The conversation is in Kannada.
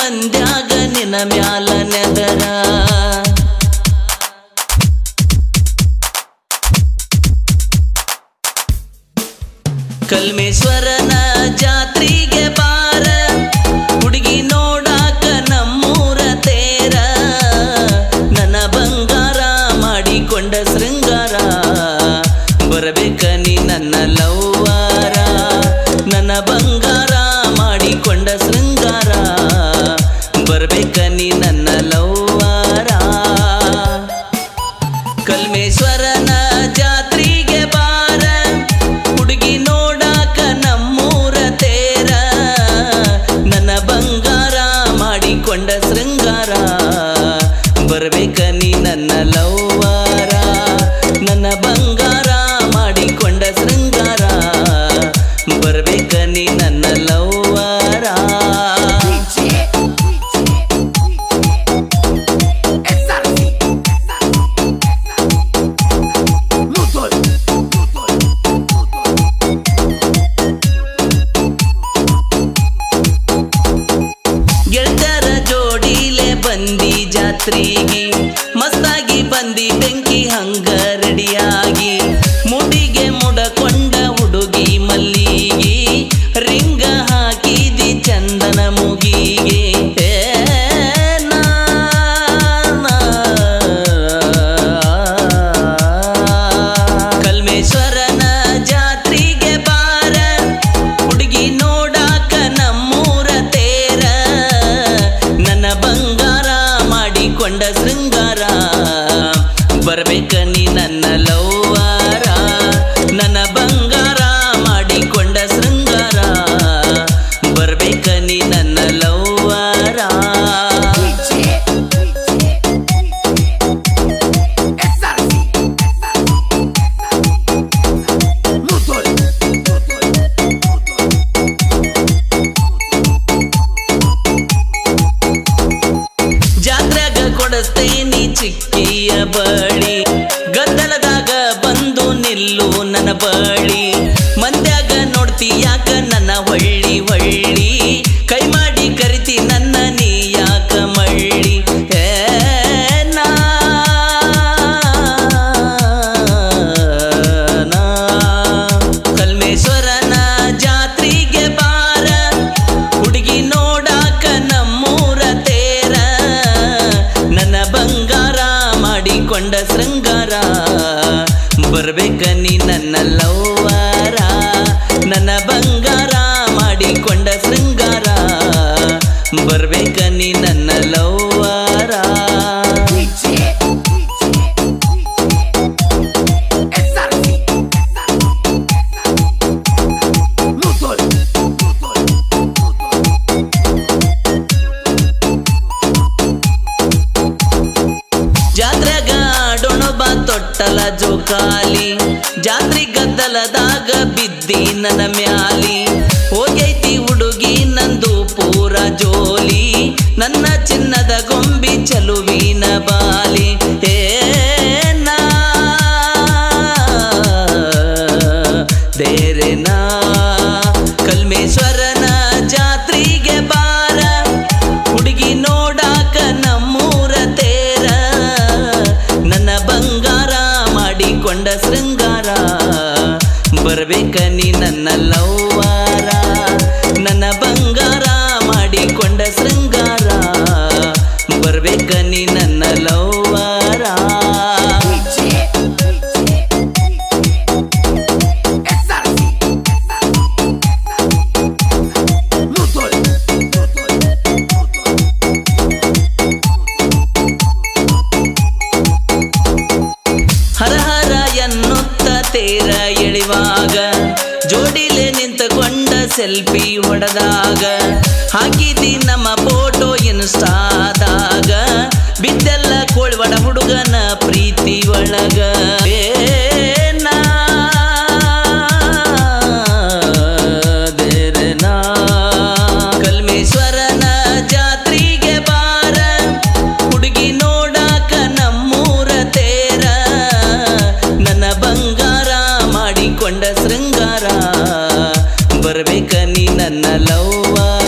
ಮಂದ್ಯಾಗ ನಿನ ಮ್ಯಾಲ ನೆದರ ಕಲ್ಮೇಶ್ವರನ ಜಾತ್ರೆಗೆ ಬಾರ ಹುಡುಗಿ ನೋಡಾಕ ನಮ್ಮೂರ ತೇರ ನನ್ನ ಬಂಗಾರ ಮಾಡಿಕೊಂಡ ಶೃಂಗಾರ ಬರಬೇಕ ನೀ ನನ್ನ ಲವ್ವಾರ ನನ್ನ ಬಂಗಾರ ಮಾಡಿಕೊಂಡ ಶೃಂಗಾರ ಬರಬೇಕ ನೀ ನನ್ನ ಲವ್ವಾರ ಕಲ್ಮೇಶ್ವರನ ಜಾತ್ರೆಗೆ ಬಾರ ಹುಡುಗಿ ನೋಡಾಕ ನಮ್ಮೂರ ತೇರ ನನ್ನ ಬಂಗಾರ ಮಾಡಿಕೊಂಡ ಶೃಂಗಾರ ಬರಬೇಕ ನೀ ನನ್ನ ಲವ್ವಾರ ನನ್ನ ಬಂಗಾರ ಮಾಡಿಕೊಂಡ ಶೃಂಗಾರ ಬರಬೇಕ ನೀ ನನ್ನ ಲವ್ವಾರ ಗೆಳತರ ಜೋಡಿಲೆ ಬಂದಿ ಜಾತ್ರೆಗೆ ಮಸ್ತಾಗಿ ಬಂದಿ ಬೆಂಕಿ ಹಂಗ ರೆಡಿಯಾಗಿ ಮುಡಿಗೆ ಮುಡಕೊಂಡ ಹುಡುಗಿ ಮಲ್ಲಿಗೆ ರಿಂಗ ಹಾಕಿದಿ ಚಂದನ ಮುಗಿಗೆ ಕಲ್ಮೇಶ್ವರನ ಜಾತ್ರೆಗೆ ಬಾರ ಹುಡುಗಿ ನೋಡಾಕ ನಮ್ಮೂರ ತೇರ ನನ್ನ ಬಂಗಾರ ಮಾಡಿಕೊಂಡ ಶೃಂಗಾರ ಬರಬೇಕ ನೀ ನನ್ನ ಲವ್ವಾರ ನನ್ನ ಬಂಗಾರ ಮಾಡಿಕೊಂಡ ಶೃಂಗಾರ ಬರಬೇಕ ನೀ ನನ್ನ ಲವ್ವಾರ ಜಾತ್ರೆಗ ಕೊಡಸ್ತೇನಿ ಚಿಕ್ಕಿಯ ಬಳಿ ಗದ್ದಲದಾಗ ಬಂದು ನಿಲ್ಲು ನನ್ನ ಬಳಿ ಮಂದ್ಯಾಗ ನೋಡ್ತಿ ಯಾಕ ನನ್ನ ಹೊಳ್ಳಿ ಹೊಳ್ಳಿ ಕೈ ಮಾಡಿ ಕರಿತಿ ನನ್ನ ನೀ ಯಾಕ ಮಳ್ಳಿ ಕಲ್ಮೇಶ್ವರನ ಜಾತ್ರೆಗೆ ಬಾರ ಹುಡುಗಿ ನೋಡಾಕ ನಮ್ಮೂರ ತೇರ ನನ್ನ ಬಂಗಾರ ಮಾಡಿಕೊಂಡ ಶೃಂಗಾರ ಬರಬೇಕ ನೀ ನನ್ನ ಲವ್ವಾರ ನನ್ನ ಬಂಗಾರ ಮಾಡಿಕೊಂಡ ಶೃಂಗಾರ ಬರಬೇಕ ನೀ ನನ್ನ ಲವ್ವಾರ ಜಾತ್ರೆಗ ಡೊಣಬ ತೊಟ್ಟಲ ಜೋಕಾಲಿ ಜಾತ್ರೆ ಗದ್ದಲದಾಗ ಬಿದ್ದಿ ನನ್ನ ಮ್ಯಾಲಿ ಹೋಗೈತಿ ಹುಡುಗಿ ನಂದು ಪೂರ ಜೋಲಿ ನನ್ನ ಚಿನ್ನದ ಗೊಂಬಿ ಚಲುವಿನ ಬಾಲಿ ದೇರೆನಾ ಕಲ್ಮೇಶ್ವರನ ಜಾತ್ರೆಗೆ ಬಾರ ಹುಡುಗಿ ನೋಡಾಕ ನಮ್ಮೂರ ತೇರ ನನ್ನ ಬಂಗಾರ ಮಾಡಿಕೊಂಡ ಶೃಂಗಾರ ಬರಬೇಕ ನೀ ನನ್ನ ಲವ್ವಾರ ನನ್ನ ಬಂಗಾರ ಮಾಡಿಕೊಂಡ ಶೃಂಗಾರ ಬರಬೇಕ ನೀ ನನ್ನ ಲವ್ವಾರ ಹರ ಹರ ಎನ್ನುತ್ತ ತೇರ ಎಳಿವಾಗ ಜೋಡಿಲೆ ನಿಂತುಕೊಂಡ ಸೆಲ್ಫಿ ಹೊಡೆದಾಗ ಹಾಕಿದಿ ನಮ್ಮ ಫೋಟೋ ಇನ್ಸ್ಟಾದಾಗ ಬಿದ್ದೆಲ್ಲ ಕೋಳ್ವಡ ಹುಡುಗನ ಪ್ರೀತಿ ಒಳಗ ಕಲ್ಮೇಶ್ವರನ ಜಾತ್ರೆಗೆ ಬಾರ ಹುಡುಗಿ ನೋಡಾಕ ನಮ್ಮೂರ ತೇರ ನನ್ನ ಬಂಗಾರ ಮಾಡಿಕೊಂಡ ಶೃಂಗಾರ ಬರಬೇಕ ನೀ ನನ್ನ ಲವ್ವಾರ